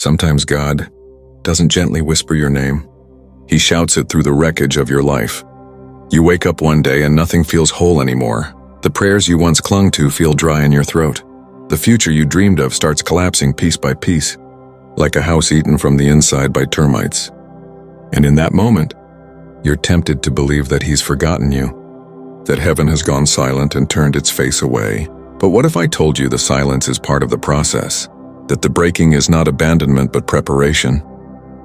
Sometimes God doesn't gently whisper your name. He shouts it through the wreckage of your life. You wake up one day and nothing feels whole anymore. The prayers you once clung to feel dry in your throat. The future you dreamed of starts collapsing piece by piece, like a house eaten from the inside by termites. And in that moment, you're tempted to believe that He's forgotten you, that heaven has gone silent and turned its face away. But what if I told you the silence is part of the process? That the breaking is not abandonment but preparation?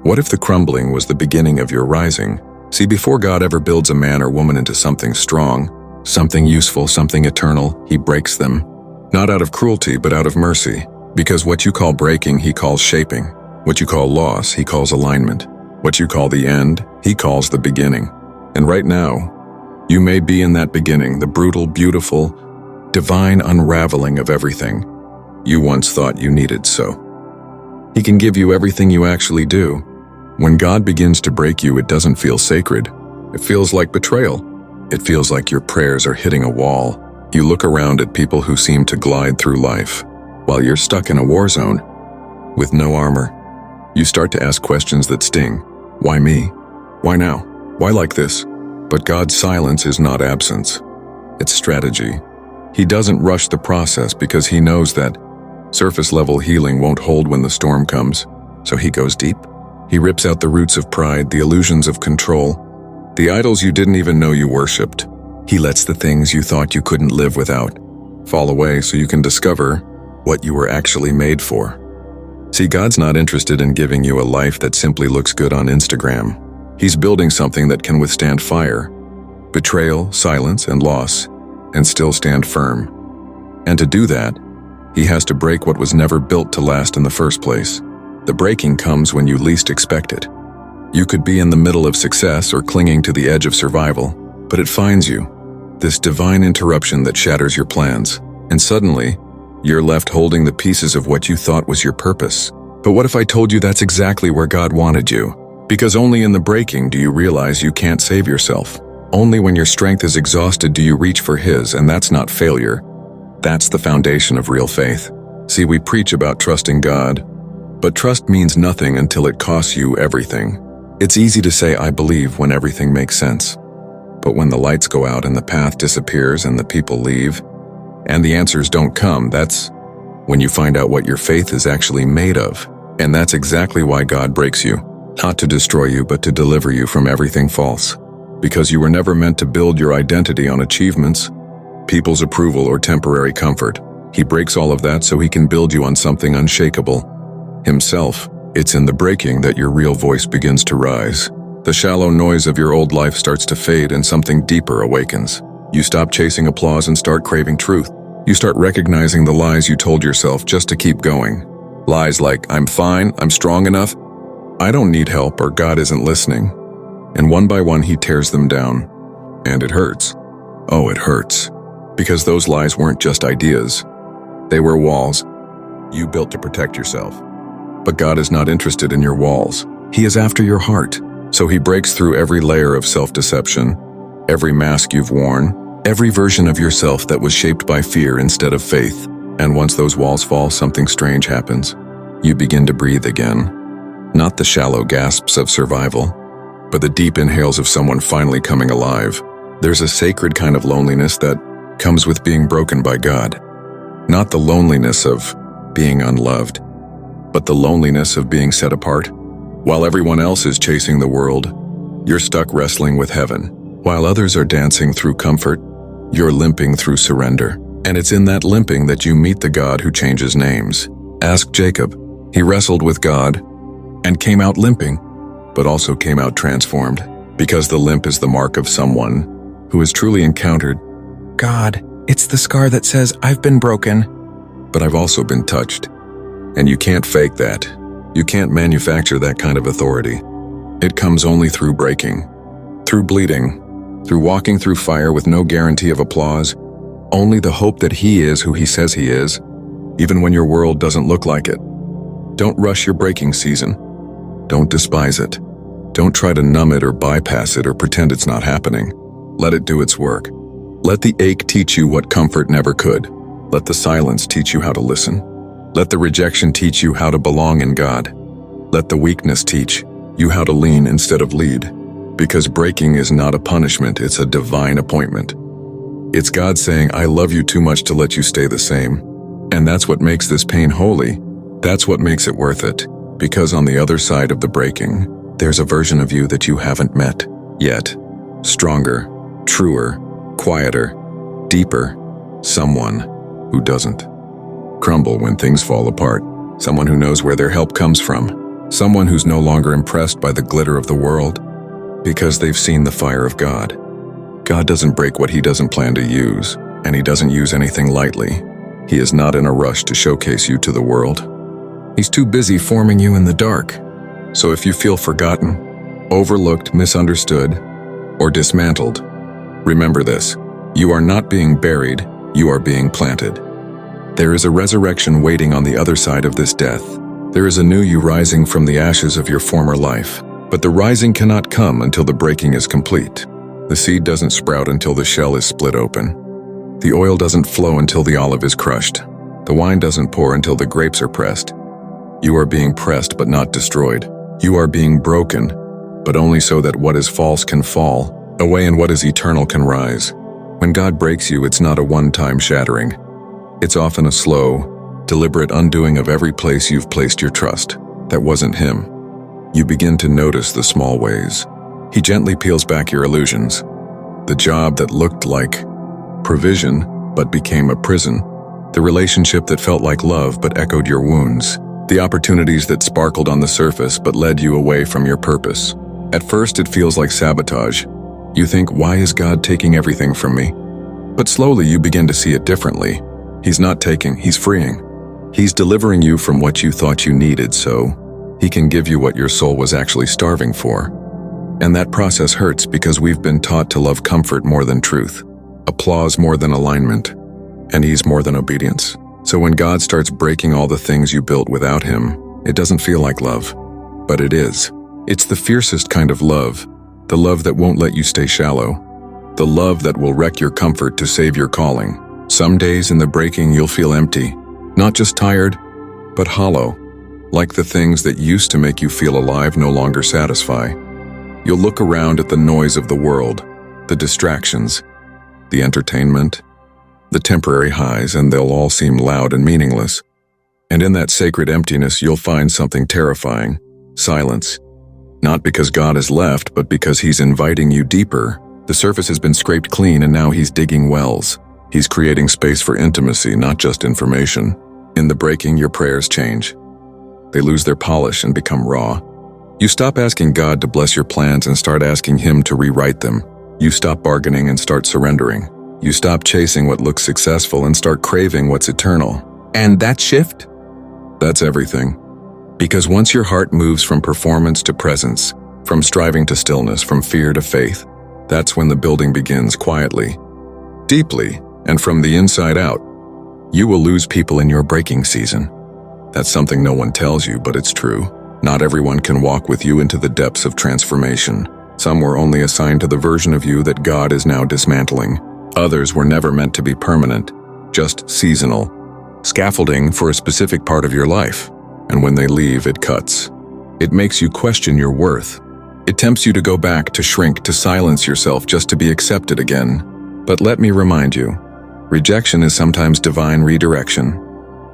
What if the crumbling was the beginning of your rising? See, before God ever builds a man or woman into something strong, something useful, something eternal, He breaks them. Not out of cruelty, but out of mercy. Because what you call breaking, He calls shaping. What you call loss, He calls alignment. What you call the end, He calls the beginning. And right now, you may be in that beginning, the brutal, beautiful, divine unraveling of everything you once thought you needed. So He can give you everything you actually do. When God begins to break you, it doesn't feel sacred. It feels like betrayal. It feels like your prayers are hitting a wall. You look around at people who seem to glide through life, while you're stuck in a war zone with no armor. You start to ask questions that sting. Why me? Why now? Why like this? But God's silence is not absence. It's strategy. He doesn't rush the process because He knows that surface-level healing won't hold when the storm comes. So He goes deep. He rips out the roots of pride, the illusions of control, the idols you didn't even know you worshipped. He lets the things you thought you couldn't live without fall away so you can discover what you were actually made for. See, God's not interested in giving you a life that simply looks good on Instagram. He's building something that can withstand fire, betrayal, silence, and loss, and still stand firm. And to do that, He has to break what was never built to last in the first place. The breaking comes when you least expect it. You could be in the middle of success or clinging to the edge of survival, but it finds you, this divine interruption that shatters your plans, and suddenly, you're left holding the pieces of what you thought was your purpose. But what if I told you that's exactly where God wanted you? Because only in the breaking do you realize you can't save yourself. Only when your strength is exhausted do you reach for His, and that's not failure. That's the foundation of real faith. See, we preach about trusting God, but trust means nothing until it costs you everything. It's easy to say, I believe, when everything makes sense. But when the lights go out and the path disappears and the people leave, and the answers don't come, that's when you find out what your faith is actually made of. And that's exactly why God breaks you. Not to destroy you, but to deliver you from everything false. Because you were never meant to build your identity on achievements, people's approval, or temporary comfort. He breaks all of that so He can build you on something unshakable, Himself. It's in the breaking that your real voice begins to rise. The shallow noise of your old life starts to fade and something deeper awakens. You stop chasing applause and start craving truth. You start recognizing the lies you told yourself just to keep going. Lies like, I'm fine, I'm strong enough, I don't need help, or God isn't listening. And one by one He tears them down. And it hurts. Oh, it hurts. Because those lies weren't just ideas. They were walls you built to protect yourself. But God is not interested in your walls. He is after your heart. So He breaks through every layer of self-deception, every mask you've worn, every version of yourself that was shaped by fear instead of faith. And once those walls fall, something strange happens. You begin to breathe again. Not the shallow gasps of survival, but the deep inhales of someone finally coming alive. There's a sacred kind of loneliness that comes with being broken by God. Not the loneliness of being unloved, but the loneliness of being set apart. While everyone else is chasing the world, you're stuck wrestling with heaven. While others are dancing through comfort, you're limping through surrender. And it's in that limping that you meet the God who changes names. Ask Jacob. He wrestled with God and came out limping, but also came out transformed, because the limp is the mark of someone who has truly encountered God. It's the scar that says, I've been broken, but I've also been touched. And you can't fake that. You can't manufacture that kind of authority. It comes only through breaking, through bleeding, through walking through fire with no guarantee of applause, only the hope that He is who He says He is, even when your world doesn't look like it. Don't rush your breaking season. Don't despise it. Don't try to numb it or bypass it or pretend it's not happening. Let it do its work. Let the ache teach you what comfort never could. Let the silence teach you how to listen. Let the rejection teach you how to belong in God. Let the weakness teach you how to lean instead of lead. Because breaking is not a punishment, it's a divine appointment. It's God saying, I love you too much to let you stay the same. And that's what makes this pain holy. That's what makes it worth it. Because on the other side of the breaking, there's a version of you that you haven't met yet. Stronger, truer, quieter, deeper. Someone who doesn't crumble when things fall apart. Someone who knows where their help comes from. Someone who's no longer impressed by the glitter of the world because they've seen the fire of God. God doesn't break what he doesn't plan to use, and he doesn't use anything lightly. He is not in a rush to showcase you to the world. He's too busy forming you in the dark. So if you feel forgotten, overlooked, misunderstood, or dismantled, remember this: you are not being buried, you are being planted. There is a resurrection waiting on the other side of this death. There is a new you rising from the ashes of your former life. But the rising cannot come until the breaking is complete. The seed doesn't sprout until the shell is split open. The oil doesn't flow until the olive is crushed. The wine doesn't pour until the grapes are pressed. You are being pressed but not destroyed. You are being broken, but only so that what is false can fall away and what is eternal can rise. When God breaks you, it's not a one-time shattering. It's often a slow, deliberate undoing of every place you've placed your trust. That wasn't him. You begin to notice the small ways. He gently peels back your illusions. The job that looked like provision but became a prison. The relationship that felt like love but echoed your wounds. The opportunities that sparkled on the surface but led you away from your purpose. At first it feels like sabotage. You think, why is God taking everything from me? But slowly you begin to see it differently. He's not taking, he's freeing. He's delivering you from what you thought you needed so he can give you what your soul was actually starving for. And that process hurts because we've been taught to love comfort more than truth, applause more than alignment, and ease more than obedience. So when God starts breaking all the things you built without him, it doesn't feel like love, but it is. It's the fiercest kind of love, the love that won't let you stay shallow, the love that will wreck your comfort to save your calling. Some days in the breaking you'll feel empty, not just tired, but hollow. Like the things that used to make you feel alive no longer satisfy. You'll look around at the noise of the world, the distractions, the entertainment, the temporary highs, and they'll all seem loud and meaningless. And in that sacred emptiness, you'll find something terrifying: silence. Not because God has left, but because he's inviting you deeper. The surface has been scraped clean, and now he's digging wells. He's creating space for intimacy, not just information. In the breaking, your prayers change. They lose their polish and become raw. You stop asking God to bless your plans and start asking him to rewrite them. You stop bargaining and start surrendering. You stop chasing what looks successful and start craving what's eternal. And that shift? That's everything. Because once your heart moves from performance to presence, from striving to stillness, from fear to faith, that's when the building begins quietly, deeply, and from the inside out. You will lose people in your breaking season. That's something no one tells you, but it's true. Not everyone can walk with you into the depths of transformation. Some were only assigned to the version of you that God is now dismantling. Others were never meant to be permanent, just seasonal. Scaffolding for a specific part of your life. And when they leave, it cuts. It makes you question your worth. It tempts you to go back, to shrink, to silence yourself just to be accepted again. But let me remind you, rejection is sometimes divine redirection.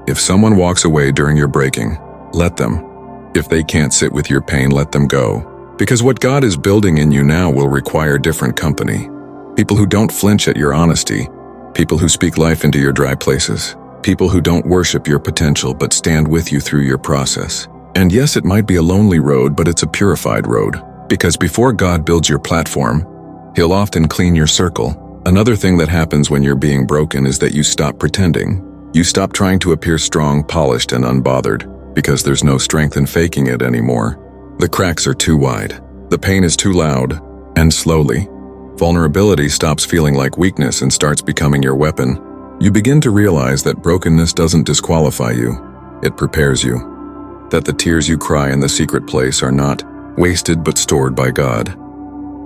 If someone walks away during your breaking, let them. If they can't sit with your pain, let them go. Because what God is building in you now will require different company. People who don't flinch at your honesty. People who speak life into your dry places. People who don't worship your potential but stand with you through your process. And yes, it might be a lonely road, but it's a purified road. Because before God builds your platform, he'll often clean your circle. Another thing that happens when you're being broken is that you stop pretending. You stop trying to appear strong, polished, and unbothered, because there's no strength in faking it anymore. The cracks are too wide. The pain is too loud. And slowly, vulnerability stops feeling like weakness and starts becoming your weapon. You begin to realize that brokenness doesn't disqualify you. It prepares you. That the tears you cry in the secret place are not wasted but stored by God.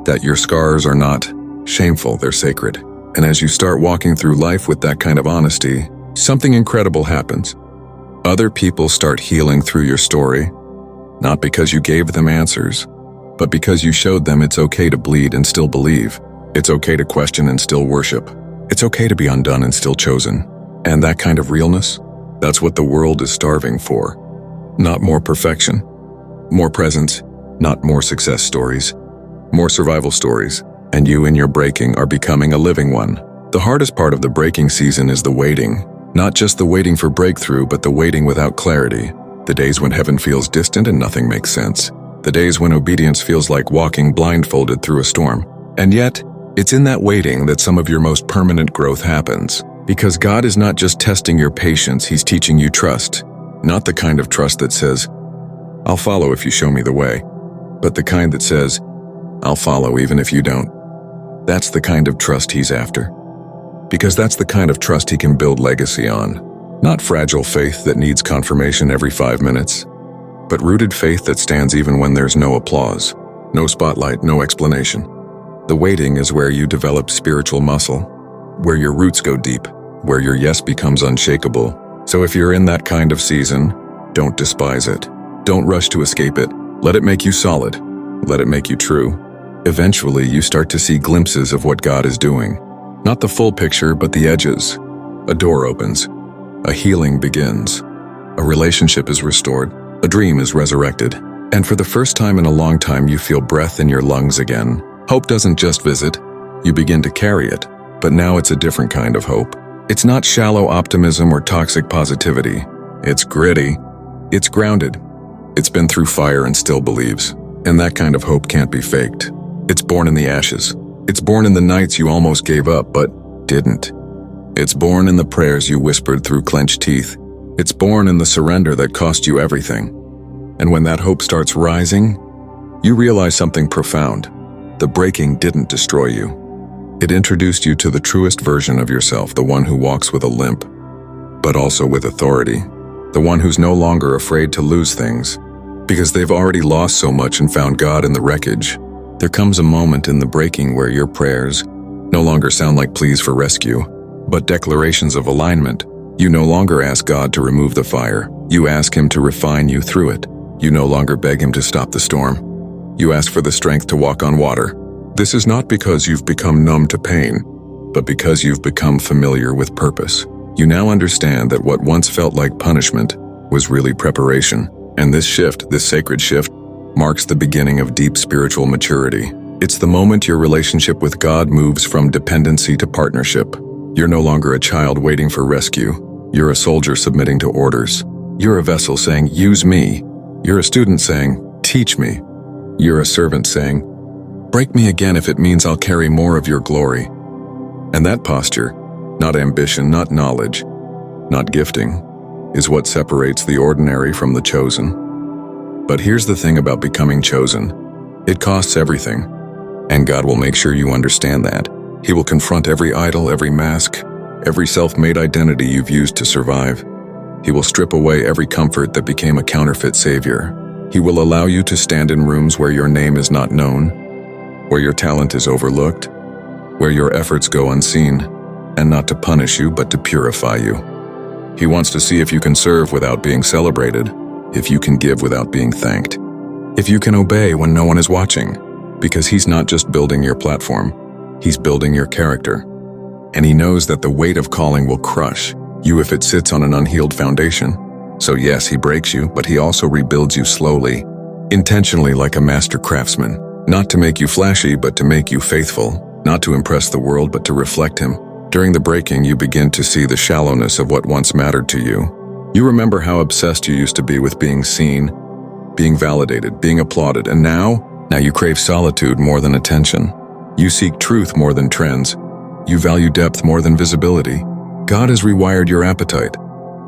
That your scars are not shameful, they're sacred. And as you start walking through life with that kind of honesty, something incredible happens. Other people start healing through your story. Not because you gave them answers, but because you showed them it's okay to bleed and still believe. It's okay to question and still worship. It's okay to be undone and still chosen. And that kind of realness, that's what the world is starving for. Not more perfection, more presence, not more success stories, more survival stories. And you in your breaking are becoming a living one. The hardest part of the breaking season is the waiting. Not just the waiting for breakthrough, but the waiting without clarity. The days when heaven feels distant and nothing makes sense. The days when obedience feels like walking blindfolded through a storm. And yet, it's in that waiting that some of your most permanent growth happens. Because God is not just testing your patience, He's teaching you trust. Not the kind of trust that says, "I'll follow if you show me the way," but the kind that says, "I'll follow even if you don't." That's the kind of trust He's after. Because that's the kind of trust He can build legacy on. Not fragile faith that needs confirmation every 5 minutes, but rooted faith that stands even when there's no applause, no spotlight, no explanation. The waiting is where you develop spiritual muscle, where your roots go deep, where your yes becomes unshakable. So if you're in that kind of season, don't despise it. Don't rush to escape it. Let it make you solid. Let it make you true. Eventually, you start to see glimpses of what God is doing. Not the full picture, but the edges. A door opens. A healing begins. A relationship is restored. A dream is resurrected. And for the first time in a long time, you feel breath in your lungs again. Hope doesn't just visit. You begin to carry it. But now it's a different kind of hope. It's not shallow optimism or toxic positivity. It's gritty. It's grounded. It's been through fire and still believes. And that kind of hope can't be faked. It's born in the ashes. It's born in the nights you almost gave up, but didn't. It's born in the prayers you whispered through clenched teeth. It's born in the surrender that cost you everything. And when that hope starts rising, you realize something profound. The breaking didn't destroy you. It introduced you to the truest version of yourself, the one who walks with a limp, but also with authority. The one who's no longer afraid to lose things, because they've already lost so much and found God in the wreckage. There comes a moment in the breaking where your prayers no longer sound like pleas for rescue, but declarations of alignment. You no longer ask God to remove the fire. You ask Him to refine you through it. You no longer beg Him to stop the storm. You ask for the strength to walk on water. This is not because you've become numb to pain, but because you've become familiar with purpose. You now understand that what once felt like punishment was really preparation. And this shift, this sacred shift, marks the beginning of deep spiritual maturity. It's the moment your relationship with God moves from dependency to partnership. You're no longer a child waiting for rescue. You're a soldier submitting to orders. You're a vessel saying, "Use me." You're a student saying, "Teach me." You're a servant saying, "Break me again if it means I'll carry more of your glory." And that posture, not ambition, not knowledge, not gifting, is what separates the ordinary from the chosen. But here's the thing about becoming chosen. It costs everything, and God will make sure you understand that. He will confront every idol, every mask, every self-made identity you've used to survive. He will strip away every comfort that became a counterfeit savior. He will allow you to stand in rooms where your name is not known, where your talent is overlooked, where your efforts go unseen, and not to punish you, but to purify you. He wants to see if you can serve without being celebrated, if you can give without being thanked, if you can obey when no one is watching, because He's not just building your platform, He's building your character. And He knows that the weight of calling will crush you if it sits on an unhealed foundation. So yes, He breaks you, but He also rebuilds you slowly, intentionally, like a master craftsman, not to make you flashy, but to make you faithful, not to impress the world, but to reflect Him. During the breaking, you begin to see the shallowness of what once mattered to you. You remember how obsessed you used to be with being seen, being validated, being applauded, and now you crave solitude more than attention. You seek truth more than trends. You value depth more than visibility. God has rewired your appetite,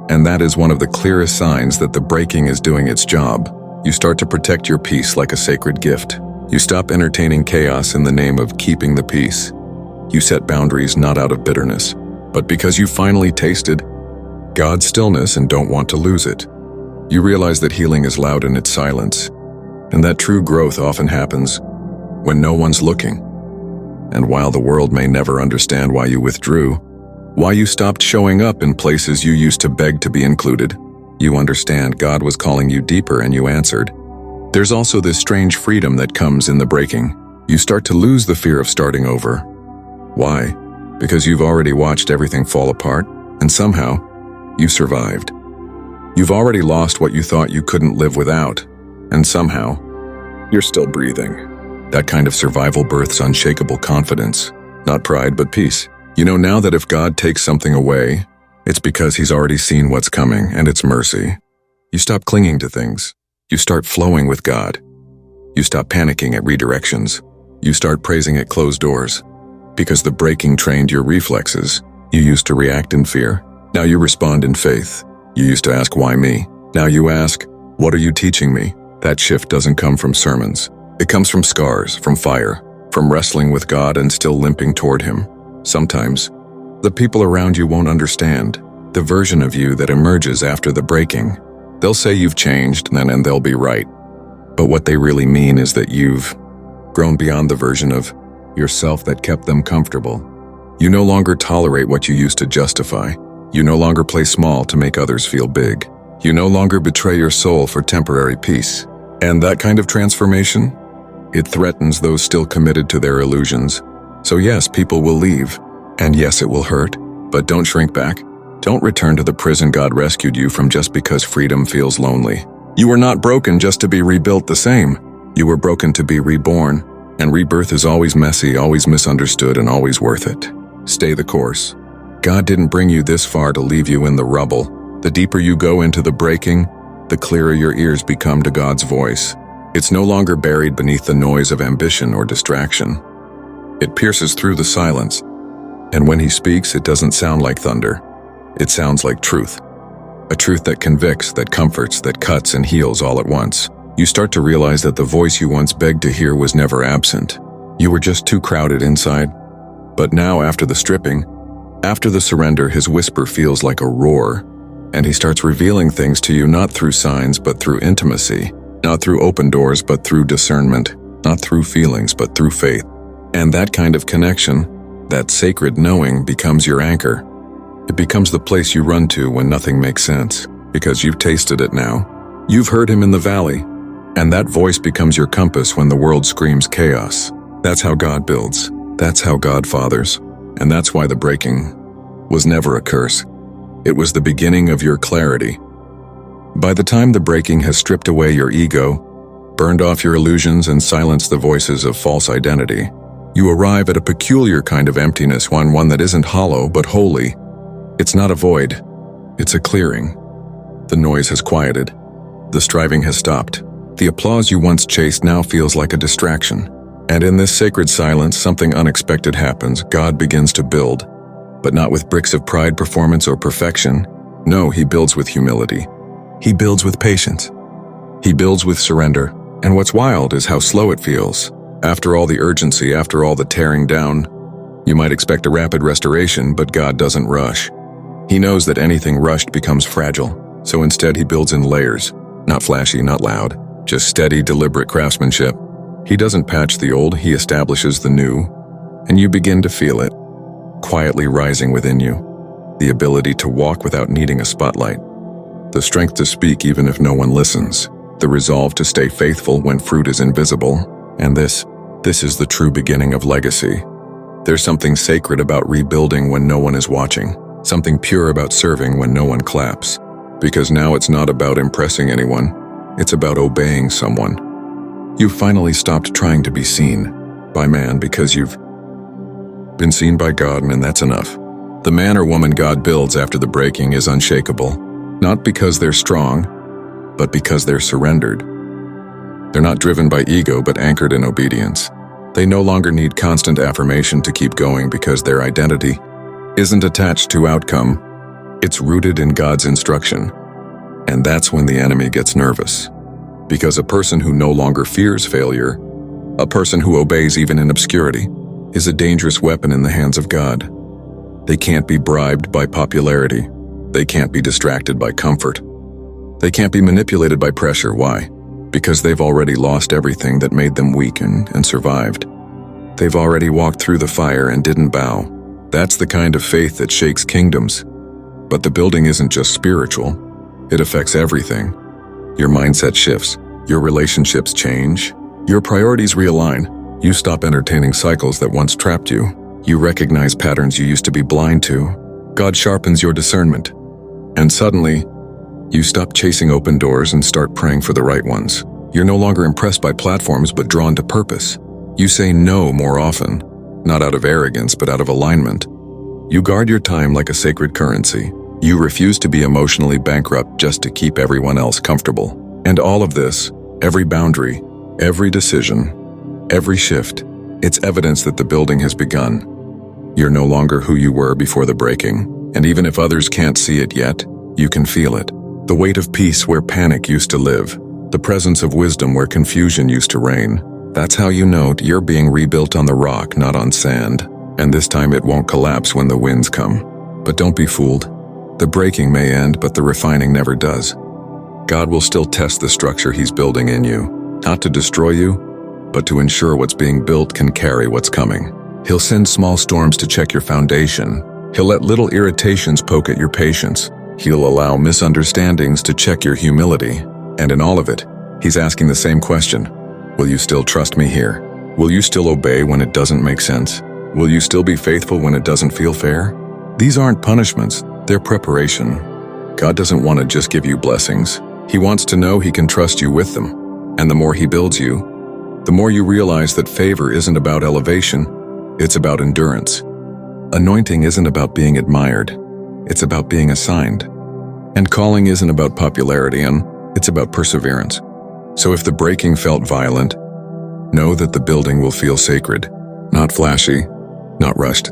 and that is one of the clearest signs that the breaking is doing its job. You start to protect your peace like a sacred gift. You stop entertaining chaos in the name of keeping the peace. You set boundaries not out of bitterness, but because you finally tasted God's stillness and don't want to lose it. You realize that healing is loud in its silence, and that true growth often happens when no one's looking. And while the world may never understand why you withdrew, why you stopped showing up in places you used to beg to be included, you understand God was calling you deeper and you answered. There's also this strange freedom that comes in the breaking. You start to lose the fear of starting over. Why? Because you've already watched everything fall apart, and somehow, you've survived. You've already lost what you thought you couldn't live without, and somehow, you're still breathing. That kind of survival births unshakable confidence, not pride but peace. You know now that if God takes something away, it's because He's already seen what's coming, and it's mercy. You stop clinging to things. You start flowing with God. You stop panicking at redirections. You start praising at closed doors. Because the breaking trained your reflexes. You used to react in fear. Now you respond in faith. You used to ask, why me? Now you ask, what are you teaching me? That shift doesn't come from sermons. It comes from scars, from fire, from wrestling with God and still limping toward Him. Sometimes, the people around you won't understand the version of you that emerges after the breaking. They'll say you've changed, and they'll be right. But what they really mean is that you've grown beyond the version of yourself that kept them comfortable. You no longer tolerate what you used to justify. You no longer play small to make others feel big. You no longer betray your soul for temporary peace. And that kind of transformation, it threatens those still committed to their illusions. So yes, people will leave. And yes, it will hurt. But don't shrink back. Don't return to the prison God rescued you from just because freedom feels lonely. You were not broken just to be rebuilt the same. You were broken to be reborn. And rebirth is always messy, always misunderstood, and always worth it. Stay the course. God didn't bring you this far to leave you in the rubble. The deeper you go into the breaking, the clearer your ears become to God's voice. It's no longer buried beneath the noise of ambition or distraction. It pierces through the silence. And when He speaks, it doesn't sound like thunder. It sounds like truth. A truth that convicts, that comforts, that cuts and heals all at once. You start to realize that the voice you once begged to hear was never absent. You were just too crowded inside. But now, after the stripping, after the surrender, His whisper feels like a roar. And He starts revealing things to you not through signs but through intimacy. Not through open doors but through discernment. Not through feelings but through faith. And that kind of connection, that sacred knowing, becomes your anchor. It becomes the place you run to when nothing makes sense, because you've tasted it now. You've heard Him in the valley, and that voice becomes your compass when the world screams chaos. That's how God builds. That's how God fathers. And that's why the breaking was never a curse. It was the beginning of your clarity. By the time the breaking has stripped away your ego, burned off your illusions, and silenced the voices of false identity, you arrive at a peculiar kind of emptiness, one that isn't hollow but holy. It's not a void, it's a clearing. The noise has quieted. The striving has stopped. The applause you once chased now feels like a distraction. And in this sacred silence, something unexpected happens. God begins to build, but not with bricks of pride, performance, or perfection. No, He builds with humility. He builds with patience. He builds with surrender. And what's wild is how slow it feels. After all the urgency, after all the tearing down, you might expect a rapid restoration, but God doesn't rush. He knows that anything rushed becomes fragile, so instead He builds in layers. Not flashy, not loud, just steady, deliberate craftsmanship. He doesn't patch the old, He establishes the new, and you begin to feel it, quietly rising within you. The ability to walk without needing a spotlight. The strength to speak even if no one listens. The resolve to stay faithful when fruit is invisible. And this is the true beginning of legacy. There's something sacred about rebuilding when no one is watching. Something pure about serving when no one claps. Because now it's not about impressing anyone. It's about obeying someone. You've finally stopped trying to be seen by man because you've been seen by God, and that's enough. The man or woman God builds after the breaking is unshakable, not because they're strong, but because they're surrendered. They're not driven by ego, but anchored in obedience. They no longer need constant affirmation to keep going because their identity isn't attached to outcome. It's rooted in God's instruction. And that's when the enemy gets nervous. Because a person who no longer fears failure, a person who obeys even in obscurity, is a dangerous weapon in the hands of God. They can't be bribed by popularity. They can't be distracted by comfort. They can't be manipulated by pressure. Why? Because they've already lost everything that made them weak and survived. They've already walked through the fire and didn't bow. That's the kind of faith that shakes kingdoms. But the building isn't just spiritual. It affects everything. Your mindset shifts. Your relationships change. Your priorities realign. You stop entertaining cycles that once trapped you. You recognize patterns you used to be blind to. God sharpens your discernment. And suddenly, you stop chasing open doors and start praying for the right ones. You're no longer impressed by platforms but drawn to purpose. You say no more often, not out of arrogance but out of alignment. You guard your time like a sacred currency. You refuse to be emotionally bankrupt just to keep everyone else comfortable. And all of this, every boundary, every decision, every shift, it's evidence that the building has begun. You're no longer who you were before the breaking, and even if others can't see it yet, you can feel it. The weight of peace where panic used to live, the presence of wisdom where confusion used to reign. That's how you know you're being rebuilt on the rock, not on sand. And this time it won't collapse when the winds come. But don't be fooled. The breaking may end, but the refining never does. God will still test the structure He's building in you, not to destroy you, but to ensure what's being built can carry what's coming. He'll send small storms to check your foundation. He'll let little irritations poke at your patience. He'll allow misunderstandings to check your humility. And in all of it, He's asking the same question. Will you still trust me here? Will you still obey when it doesn't make sense? Will you still be faithful when it doesn't feel fair? These aren't punishments, they're preparation. God doesn't want to just give you blessings. He wants to know He can trust you with them. And the more He builds you, the more you realize that favor isn't about elevation, it's about endurance. Anointing isn't about being admired, it's about being assigned. And calling isn't about popularity, and it's about perseverance. So if the breaking felt violent, know that the building will feel sacred, not flashy, not rushed,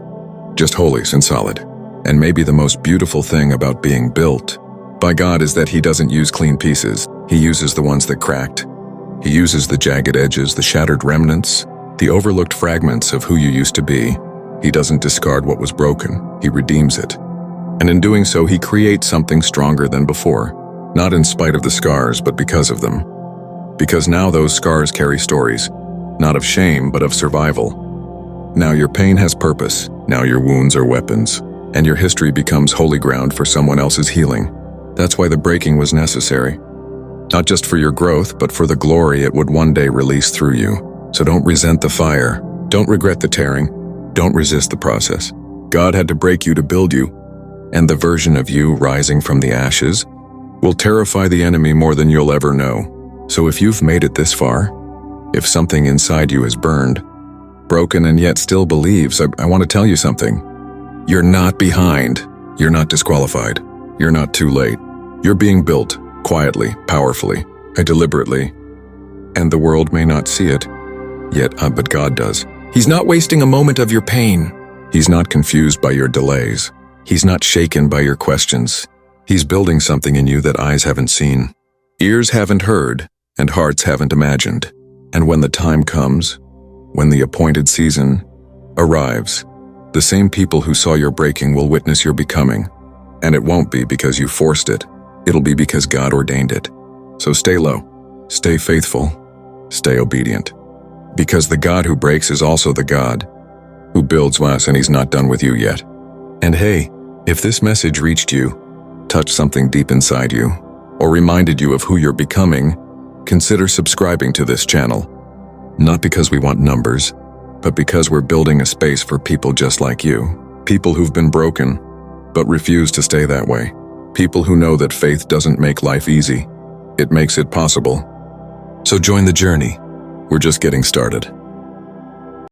just holy and solid. And maybe the most beautiful thing about being built by God is that He doesn't use clean pieces. He uses the ones that cracked. He uses the jagged edges, the shattered remnants, the overlooked fragments of who you used to be. He doesn't discard what was broken. He redeems it. And in doing so, He creates something stronger than before, not in spite of the scars, but because of them. Because now those scars carry stories, not of shame, but of survival. Now your pain has purpose. Now your wounds are weapons. And your history becomes holy ground for someone else's healing. That's why the breaking was necessary. Not just for your growth, but for the glory it would one day release through you. So don't resent the fire. Don't regret the tearing. Don't resist the process. God had to break you to build you. And the version of you rising from the ashes will terrify the enemy more than you'll ever know. So if you've made it this far, if something inside you is burned, broken and yet still believes, I want to tell you something. You're not behind. You're not disqualified. You're not too late. You're being built, quietly, powerfully, and deliberately. And the world may not see it, yet, but God does. He's not wasting a moment of your pain. He's not confused by your delays. He's not shaken by your questions. He's building something in you that eyes haven't seen, ears haven't heard, and hearts haven't imagined. And when the time comes, when the appointed season arrives, the same people who saw your breaking will witness your becoming. And it won't be because you forced it. It'll be because God ordained it. So stay low, stay faithful, stay obedient. Because the God who breaks is also the God who builds us, and He's not done with you yet. And hey, if this message reached you, touched something deep inside you, or reminded you of who you're becoming, consider subscribing to this channel. Not because we want numbers, but because we're building a space for people just like you. People who've been broken, but refuse to stay that way. People who know that faith doesn't make life easy. It makes it possible. So join the journey. We're just getting started.